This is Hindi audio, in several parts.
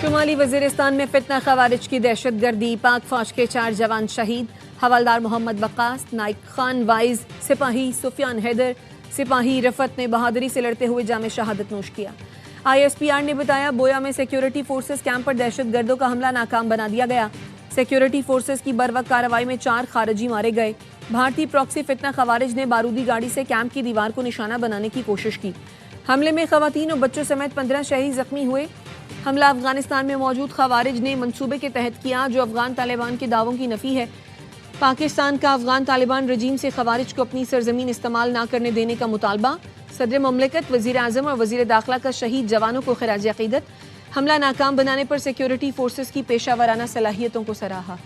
शुमाली वजीरिस्तान में फितना खवारिज की दहशत गर्दी, पाक फौज के 4 जवान शहीद। हवलदार मोहम्मद वक्कास, नाइक खान वाइज, सिपाही सुफियान हैदर, सिपाही रफत ने बहादुरी से लड़ते हुए जामे शहादत नोश किया। ISPR ने बताया, बोया में सिक्योरिटी फोर्सेस कैंप पर दहशत गर्दों का हमला नाकाम बना दिया गया। सिक्योरिटी फोर्सेस की बरवक्त कार्रवाई में 4 खारिजी मारे गए। भारतीय प्रॉक्सी फितना खवारिज ने बारूदी गाड़ी से कैंप की दीवार को निशाना बनाने की कोशिश की। हमले में खवातीन और बच्चों समेत 15 शहीद जख्मी हुए। हमला अफगानिस्तान में मौजूद खवारिज ने मंसूबे के तहत किया, जो अफगान तालिबान के दावों की नफी है। पाकिस्तान का अफगान तालिबान रजीम से खवारिज को अपनी सरजमीन इस्तेमाल न करने देने का मुतालबा। सदर ममलिकत, वजीर आजम और वजीर दाखिला का शहीद जवानों को खिराज अकीदत। हमला नाकाम बनाने पर सिक्योरिटी फोर्सेस की पेशावराना सलाहियतों को सराहा।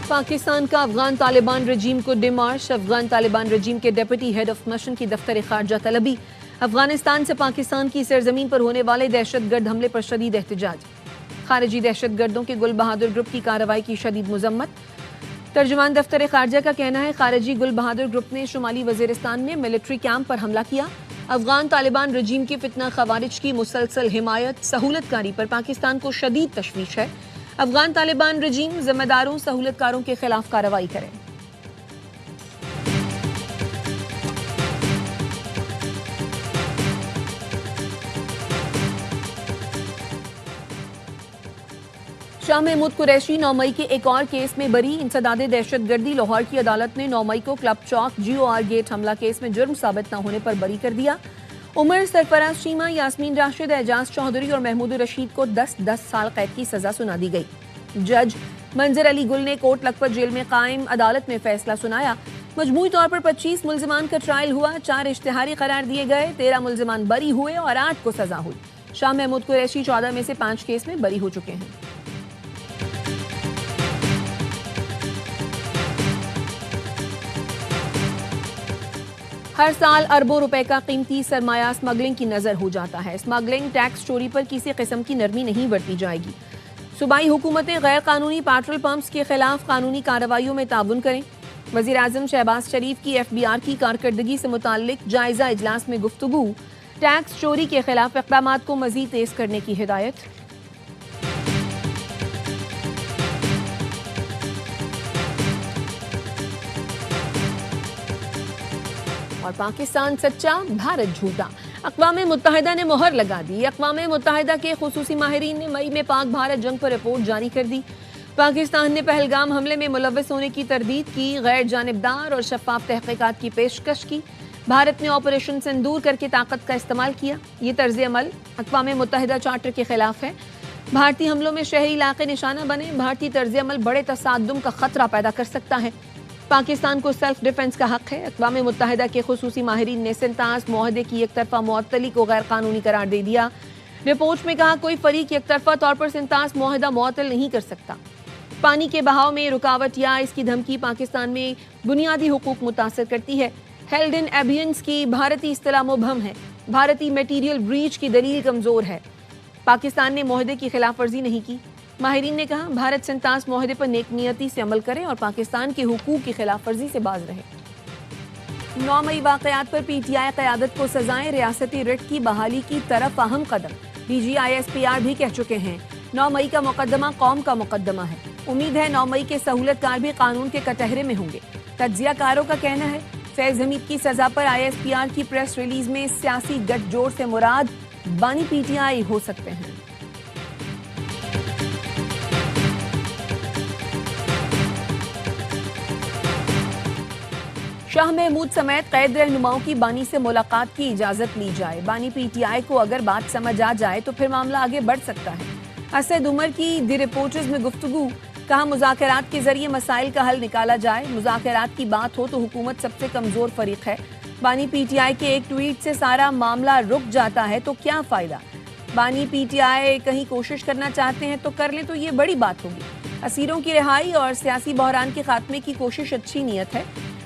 पाकिस्तान का अफगान तालिबान रजीम को डिमार्श। अफगान तालिबान रजीम के डिप्टी हेड ऑफ मिशन की दफ्तर खारजा तलबी। अफगानिस्तान से पाकिस्तान की सरजमीन पर होने वाले दहशतगर्द हमले पर शदीद एहतजाज। खारिजी दहशतगर्दों के गुल बहादुर ग्रुप की कार्रवाई की शदीद मुजम्मत। तर्जुमान दफ्तर खारजा का कहना है, खारिजी गुल बहादुर ग्रुप ने शुमाली वजीरिस्तान में मिलिट्री कैंप पर हमला किया। अफगान तालिबान रजीम की फितना खवारिज की मुसलसल हिमायत, सहूलतकारी पर पाकिस्तान को शदीद तशवीश है। अफगान तालिबान रजीम जिम्मेदारों सहूलतकारों के खिलाफ कार्रवाई करे। शाह महमूद कुरैशी 9 मई के एक और केस में बरी। इंसदादे दहशतगर्दी। लाहौर की अदालत ने 9 मई को क्लब चौक GOR गेट हमला केस में जुर्म साबित न होने पर बरी कर दिया। उमर, सरफराज चीमा, यास्मीन राशिद, एजाज चौधरी और महमूद रशीद को 10-10 साल कैद की सजा सुना दी गई। जज मंजर अली गुल ने कोट लखपत जेल में कायम अदालत में फैसला सुनाया। मजमूई तौर पर 25 मुल्जिमान का ट्रायल हुआ। 4 इश्तिहारी करार दिए गए। 13 मुल्जिमान बरी हुए और 8 को सजा हुई। शाह महमूद कुरैशी 14 में से 5 केस में बरी हो चुके हैं। हर साल अरबों रुपए का कीमती सरमाया स्मगलिंग की नजर हो जाता है। स्मगलिंग टैक्स चोरी पर किसी किस्म की नरमी नहीं बरती जाएगी। सूबाई हुकूमतें गैर कानूनी पेट्रोल पंप्स के खिलाफ कानूनी कार्रवाइयों में ताउन करें। वजीर आजम शहबाज शरीफ की FBR की कारकर्दगी से मुताल्लिक जायजा इजलास में गुफ्तगू। टैक्स चोरी के खिलाफ इक़दामात को मजीद तेज करने की हिदायत। और पाकिस्तान सच्चा, भारत झूठा। अक़वाम मुत्तहिदा ने मोहर लगा दी। अक़वाम मुत्तहिदा के खुसूसी माहिरीन ने मई में पाक भारत जंग पर रिपोर्ट जारी कर दी। पाकिस्तान ने पहलगाम हमले में मुलव्वस होने की तरदीद की। गैर जानिबदार और शफाफ तहक़ीक़ात की पेशकश की। भारत ने ऑपरेशन सिंदूर करके ताकत का इस्तेमाल किया। ये तर्ज अमल अक़वाम मुत्तहिदा चार्टर के खिलाफ है। भारतीय हमलों में शहरी इलाके निशाना बने। भारतीय तर्ज अमल बड़े तसादुम का खतरा पैदा कर सकता है। पाकिस्तान को सेल्फ डिफेंस का हक है। अक़वाम मुत्तहिदा के खुसूसी माहिरीन ने सिंतास मुआहदे की एक तरफा मुअत्तली को गैर कानूनी करार दे दिया। रिपोर्ट में कहा, कोई फरीक एक तरफा तौर पर सिंतास मुआहदा मुअत्तल नहीं कर सकता। पानी के बहाव में रुकावट या इसकी धमकी पाकिस्तान में बुनियादी हुकूक मुतासर करती है। हेल्ड इन एबियंस की भारतीय इस्तिलाह मुबहम है। भारतीय मटीरियल ब्रीच की दलील कमजोर है। पाकिस्तान ने मुआहदे की खिलाफ वर्जी नहीं की। माहिरीन ने कहा, भारत सिंतास मुआहदे पर नेक नियती से अमल करे और पाकिस्तान के हुकूक की खिलाफ वर्जी से बाज रहे। 9 मई वाक़यात पर PTI क़यादत को सजाएं। रियासती रिट की बहाली की तरफ अहम कदम। DG ISPR भी कह चुके हैं, 9 मई का मुकदमा कौम का मुकदमा है। उम्मीद है 9 मई के सहूलतकार भी कानून के कटहरे में होंगे। तज्जियाकारों का कहना है, फैज हमीद की सजा पर ISPR की प्रेस रिलीज में सियासी गठजोड़ से मुराद बानी PTI हो सकते हैं। शाह महमूद समेत कैद रहनुमाओं की बानी से मुलाकात की इजाजत ली जाए। बानी PTI को अगर बात समझ आ जाए तो फिर मामला आगे बढ़ सकता है। असद उमर की द रिपोर्टर्स में गुफ्तगू। कहा, मुज़ाकरात के जरिए मसाइल का हल निकाला जाए। मुज़ाकरात की बात हो तो हुकूमत सबसे कमजोर फरीक है। बानी PTI के एक ट्वीट से सारा मामला रुक जाता है तो क्या फायदा। बानी PTI कहीं कोशिश करना चाहते हैं तो कर लें, तो ये बड़ी बात होगी। असीरों की रिहाई और सियासी बहरान के खात्मे की कोशिश अच्छी नीयत है।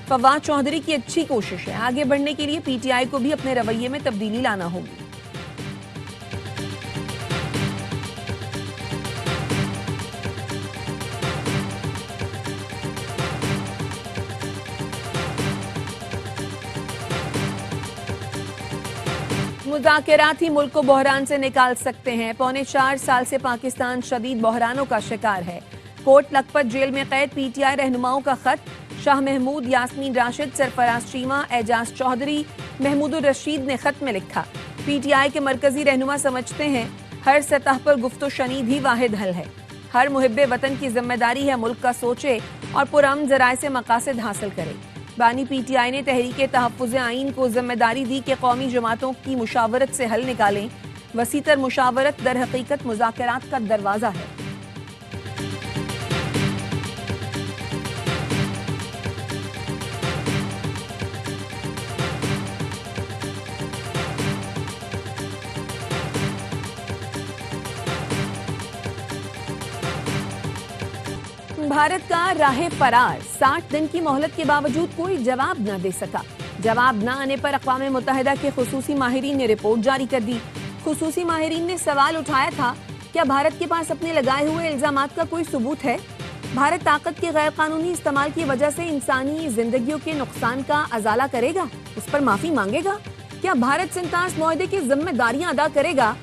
फवाद चौधरी की अच्छी कोशिश है। आगे बढ़ने के लिए PTI को भी अपने रवैये में तब्दीली लाना होगी। मुज़ाकरात ही मुल्क को बहरान से निकाल सकते हैं। 4.25 साल से पाकिस्तान शदीद बहरानों का शिकार है। कोट लखपत जेल में कैद PTI रहनुमाओं का खत। शाह महमूद, यास्मीन राशिद, सरफराज चीमा, एजाज चौधरी, महमूदुर रशीद ने खत में लिखा, PTI के मरकजी रहनुमा समझते हैं हर सतह पर गुफ्तो शनीद ही वाहिद हल है। हर मुहिब्बे वतन की जिम्मेदारी है मुल्क का सोचे और पुरअमन ज़राए से मकासद हासिल करे। बानी PTI ने तहरीके तहफ़्फ़ुज़ आइन को जिम्मेदारी दी कि कौमी जमातों की मुशावरत से हल निकालें। वसीतर मुशावरत दर हकीकत मुज़ाकरात का दरवाज़ा है। भारत का राह फरार 60 दिन की मोहलत के बावजूद कोई जवाब न दे सका। जवाब न आने पर अक़वाम मुत्तहिदा के खुसूसी माहिरीन ने रिपोर्ट जारी कर दी। खुसूसी माहिरीन ने सवाल उठाया था, क्या भारत के पास अपने लगाए हुए इल्जामात का कोई सबूत है? भारत ताकत के गैर कानूनी इस्तेमाल की वजह से इंसानी जिंदगियों के नुकसान का अजाला करेगा, उस पर माफी मांगेगा? क्या भारत सिंतास मुआहदे की जिम्मेदारियां अदा करेगा?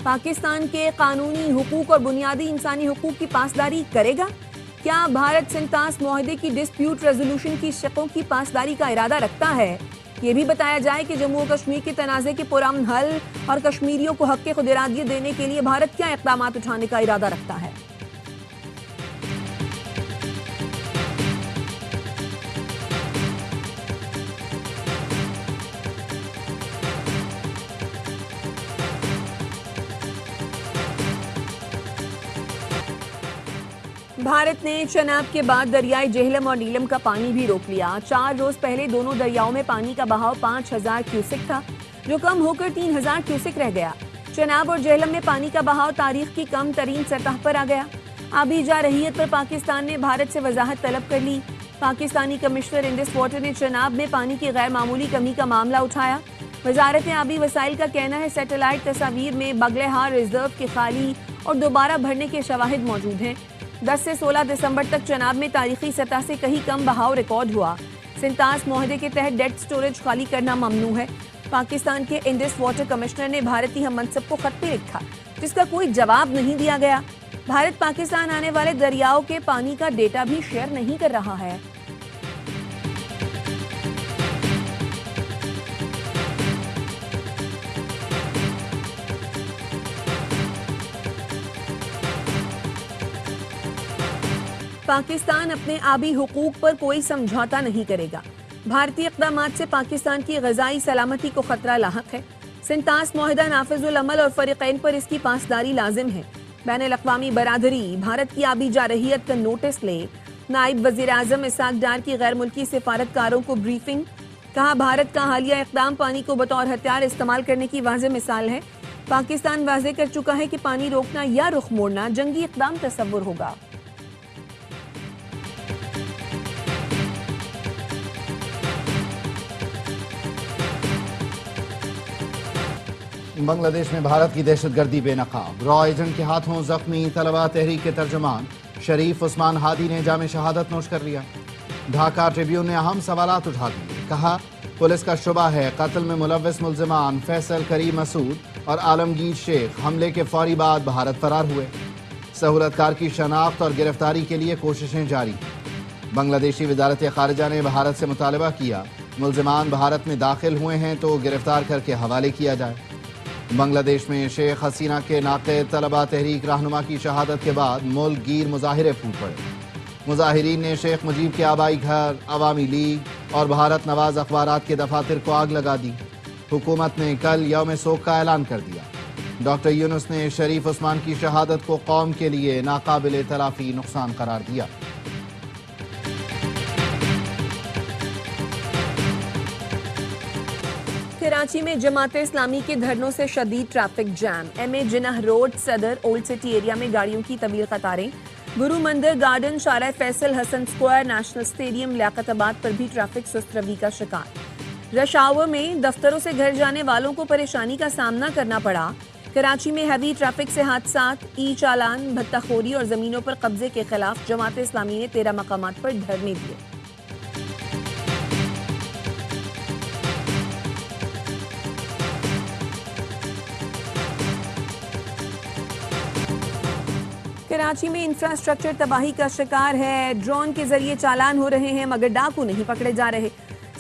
पाकिस्तान के कानूनी हुकूक और बुनियादी इंसानी हुकूक की पासदारी करेगा? क्या भारत सिंतास मुआहदे की डिस्प्यूट रेजोल्यूशन की शर्तों की पासदारी का इरादा रखता है? ये भी बताया जाए कि जम्मू और कश्मीर के तनाज़े के पुरअमन हल और कश्मीरियों को हक़ खुद इरादियत देने के लिए भारत क्या इक़दाम उठाने का इरादा रखता है? भारत ने चनाब के बाद दरियाई जेहलम और नीलम का पानी भी रोक लिया। 4 रोज पहले दोनों दरियाओं में पानी का बहाव 5000 क्यूसेक था, जो कम होकर 3000 क्यूसेक रह गया। चनाब और जेहलम में पानी का बहाव तारीख की कम तरीन सतह पर आ गया। आबी जारहियत पर पाकिस्तान ने भारत से वजाहत तलब कर ली। पाकिस्तानी कमिश्नर इंडस वाटर ने चनाब में पानी की गैर मामूली कमी का मामला उठाया। वजारत आबी वसाइल का कहना है सैटेलाइट तस्वीर में बगलेहार रिजर्व के खाली और दोबारा भरने के शवाहिद मौजूद हैं। 10 से 16 दिसंबर तक चनाब में तारीखी सतह से कहीं कम बहाव रिकॉर्ड हुआ। सिंतास मुआहदे के तहत डेड स्टोरेज खाली करना ममनू है। पाकिस्तान के इंडस वाटर कमिश्नर ने भारतीय हम मनसब को खत भी लिखा, जिसका कोई जवाब नहीं दिया गया। भारत पाकिस्तान आने वाले दरियाओं के पानी का डेटा भी शेयर नहीं कर रहा है। पाकिस्तान अपने आबी हुकूक पर कोई समझौता नहीं करेगा। भारतीय इक़दामात से पाकिस्तान की ग़ज़ाई सलामती को खतरा लाहक है। सिंतास मुआहिदा नाफिजुल अमल और फ़रीक़ैन पर इसकी पासदारी लाजिम है। बैनुल अक़वामी बरादरी भारत की आबी जारहियत का नोटिस ले। नायब वज़ीर आज़म इसहाक़ डार की गैर मुल्की सिफारतकारों को ब्रीफिंग। कहा, भारत का हालिया इक़दाम पानी को बतौर हथियार इस्तेमाल करने की वाज़ेह मिसाल है। पाकिस्तान वाज़ेह कर चुका है कि पानी रोकना या रुख मोड़ना जंगी इक़दाम तस्वुर होगा। बांग्लादेश में भारत की दहशतगर्दी बेनकाब। रॉ एजेंट के हाथों जख्मी तलबा तहरीक के तर्जुमान शरीफ उस्मान हादी ने जाम शहादत नोश कर लिया। ढाका ट्रिब्यून ने अहम सवालात उठा दिए। कहा, पुलिस का शुबा है कत्ल में मुलव्वस मुल्जिमान फैसल करीम मसूद और आलमगीर शेख हमले के फौरी बाद भारत फरार हुए। सहूलतकार की शनाख्त और गिरफ्तारी के लिए कोशिशें जारी। बांग्लादेशी वजारत खारिजा ने भारत से मुतालबा किया, मुल्जिमान भारत में दाखिल हुए हैं तो गिरफ्तार करके हवाले किया जाए। बांग्लादेश में शेख हसीना के नाक़िद तलबा तहरीक रहनुमा की शहादत के बाद मुल्क गिर मुजाहिरे फूट पड़े। मुजाहिरीन ने शेख मुजीब के आबाई घर, अवामी लीग और भारत नवाज अखबारात के दफातर को आग लगा दी। हुकूमत ने कल यौम शोक का ऐलान कर दिया। डॉक्टर यूनुस ने शरीफ उस्मान की शहादत को कौम के लिए नाकाबिल तलाफी नुकसान करार दिया। कराची में जमाते इस्लामी के धरनों से शदीद traffic jam. MA Jinnah road, Saddar, old city area में गाड़ियों की तवील कतारें। Guru Mandir garden, Shahra Faisal, Hasan square, national stadium, Liaquatabad पर भी ट्रैफिक सुस्त रवि का शिकार। रश आवर में दफ्तरों से घर जाने वालों को परेशानी का सामना करना पड़ा। कराची में हैवी ट्रैफिक से हादसात, ई चालान, भत्ताखोरी और जमीनों पर कब्जे के खिलाफ जमात इस्लामी ने 13 मकामात पर धरने दिए। कराची में इंफ्रास्ट्रक्चर तबाही का शिकार है। ड्रोन के जरिए चालान हो रहे हैं मगर डाकू नहीं पकड़े जा रहे।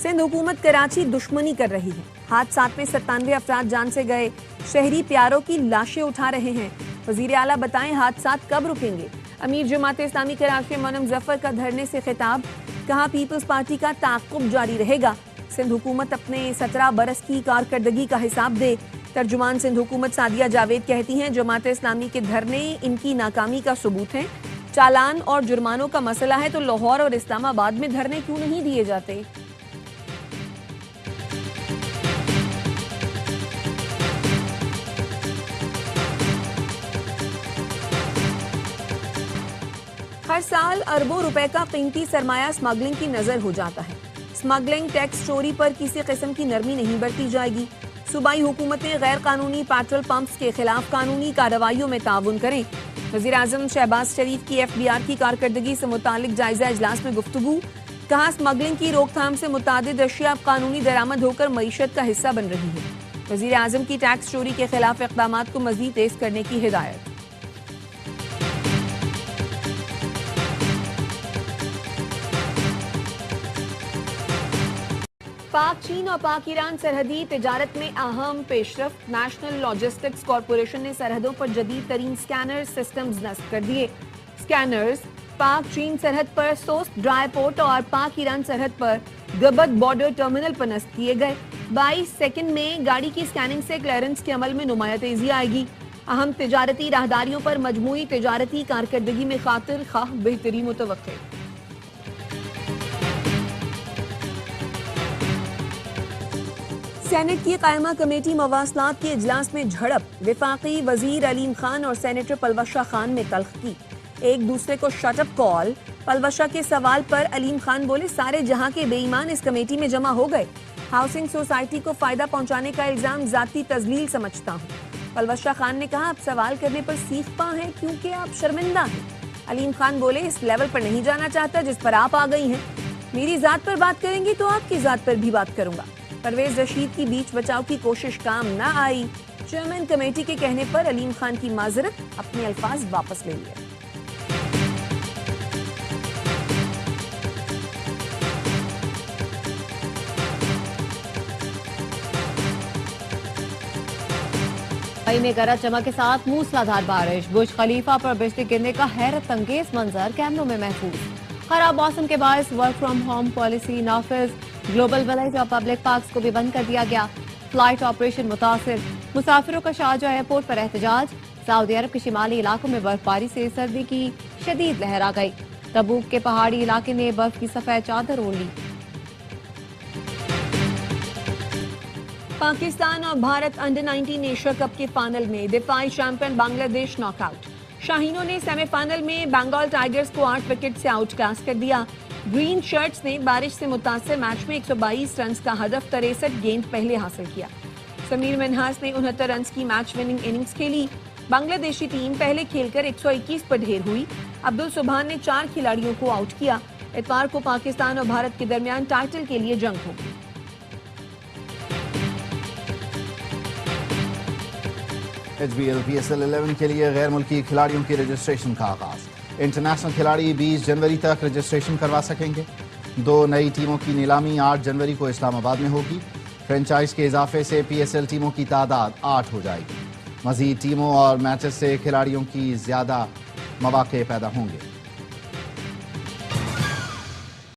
सिंध हुकूमत कराची दुश्मनी कर रही है। हादसात में 97 अफराद जान से गए। शहरी प्यारों की लाशें उठा रहे हैं। वजीर आला बताएं हादसात कब रुकेंगे। अमीर जमात इस्लामी कराची मोनम जफर का धरने से खिताब। कहा पीपल्स पार्टी का ताक़ुब जारी रहेगा। सिंध हुकूमत अपने 17 बरस की कारकर्दगी का हिसाब दे। तर्जुमान सिंध हुकूमत सादिया जावेद कहती हैं जमात इस्लामी के धरने इनकी नाकामी का सबूत हैं। चालान और जुर्मानों का मसला है तो लाहौर और इस्लामाबाद में धरने क्यों नहीं दिए जाते। हर साल अरबों रुपए का कीमती सरमाया स्मगलिंग की नजर हो जाता है। स्मगलिंग टैक्स चोरी पर किसी किस्म की नरमी नहीं बरती जाएगी। सूबाई हुकूमतें गैर कानूनी पेट्रोल पंप्स के खिलाफ कानूनी कार्रवाइयों में ताउन करें। वज़ीर आज़म शहबाज शरीफ की FBR की कारकर्दगी से मुतालिक जायजा इजलास में गुफ्तगू। कहा स्मगलिंग की रोकथाम से मुतादिद अशिया कानूनी दरामद होकर मईशत का हिस्सा बन रही है। वज़ीर आज़म की टैक्स चोरी के खिलाफ इक़दामात को मज़ीद तेज करने की हिदायत। पाक चीन और पाक ईरान सरहदी तिजारत में अहम पेशरफ्त। नेशनल लॉजिस्टिक्स कॉरपोरेशन ने सरहदों पर जदीद तरीन स्कैनर सिस्टम्स नस्ब कर दिए। स्कैनर्स पाक चीन सरहद पर सोस्ट ड्राई पोर्ट और पाक ईरान सरहद पर गबत बॉर्डर टर्मिनल पर नस्ब किए गए। 22 सेकंड में गाड़ी की स्कैनिंग से क्लियरेंस के अमल में नुमाया तेजी आएगी। अहम तिजारती राहदारियों पर मजमूई तिजारती कारकर्दगी में खातिर खाह बेहतरी मुतवक्के। सेनेट की कायमा कमेटी मवासलात के इजलास में झड़प। विफाकी वजीर अलीम खान और सेनेटर पलवशा खान में तल्ख की। एक दूसरे को शटअप कॉल। पलवशा के सवाल पर अलीम खान बोले सारे जहां के बेईमान इस कमेटी में जमा हो गए। हाउसिंग सोसाइटी को फायदा पहुंचाने का इल्जाम जाती तजलील समझता हूं। पलवशा खान ने कहा आप सवाल करने पर सीख पा हैं क्योंकि आप शर्मिंदा हैं। अलीम खान बोले इस लेवल पर नहीं जाना चाहता जिस पर आप आ गई हैं। मेरी जात पर बात करेंगी तो आपकी जात पर भी बात करूंगा। परवेज रशीद की बीच बचाव की कोशिश काम न आई। चेयरमैन कमेटी के कहने पर अलीम खान की माजरत, अपने अल्फाज वापस ले लिए। दुबई में गरज चमक के साथ मूसलाधार बारिश। बुर्ज खलीफा पर बिजली गिरने का हैरत अंगेज मंजर कैमरों में महफूज। खराब मौसम के बायस वर्क फ्रॉम होम पॉलिसी नाफिज। ग्लोबल विलेज और पब्लिक पार्क्स को भी बंद कर दिया गया। फ्लाइट ऑपरेशन मुतासिर। मुसाफिरों का शारजाह एयरपोर्ट पर एहतजाज। सऊदी अरब के शिमाली इलाकों में बर्फबारी से सर्दी की शदीद लहर आ गई। तबूक के पहाड़ी इलाके ने बर्फ की सफेद चादर ओढ़ ली। पाकिस्तान और भारत अंडर 19 एशिया कप के फाइनल में दिफाई चैंपियन बांग्लादेश नॉकआउट। शाहीनों ने सेमीफाइनल में बंगाल टाइगर्स को 8 विकेट से आउट क्लास कर दिया। ग्रीन शर्ट्स ने बारिश से मुतासर मैच में 122 रन का हदफ 63 गेंद पहले हासिल किया। समीर मिन्हास ने 69 रन की मैच विनिंग इनिंग्स खेली। बांग्लादेशी टीम पहले खेलकर 121 पर ढेर हुई। अब्दुल सुभान ने 4 खिलाड़ियों को आउट किया। इतवार को पाकिस्तान और भारत के दरमियान टाइटल के लिए जंग होगी। HBL PSL 11 के लिए गैर मुल्की खिलाड़ियों की रजिस्ट्रेशन का आगाज। इंटरनेशनल खिलाड़ी 20 जनवरी तक रजिस्ट्रेशन करवा सकेंगे। 2 नई टीमों की नीलामी 8 जनवरी को इस्लामाबाद में होगी। फ्रेंचाइज के इजाफे से PSL टीमों की तादाद 8 हो जाएगी। मजीद टीमों और मैचेस से खिलाड़ियों की ज्यादा मौके पैदा होंगे।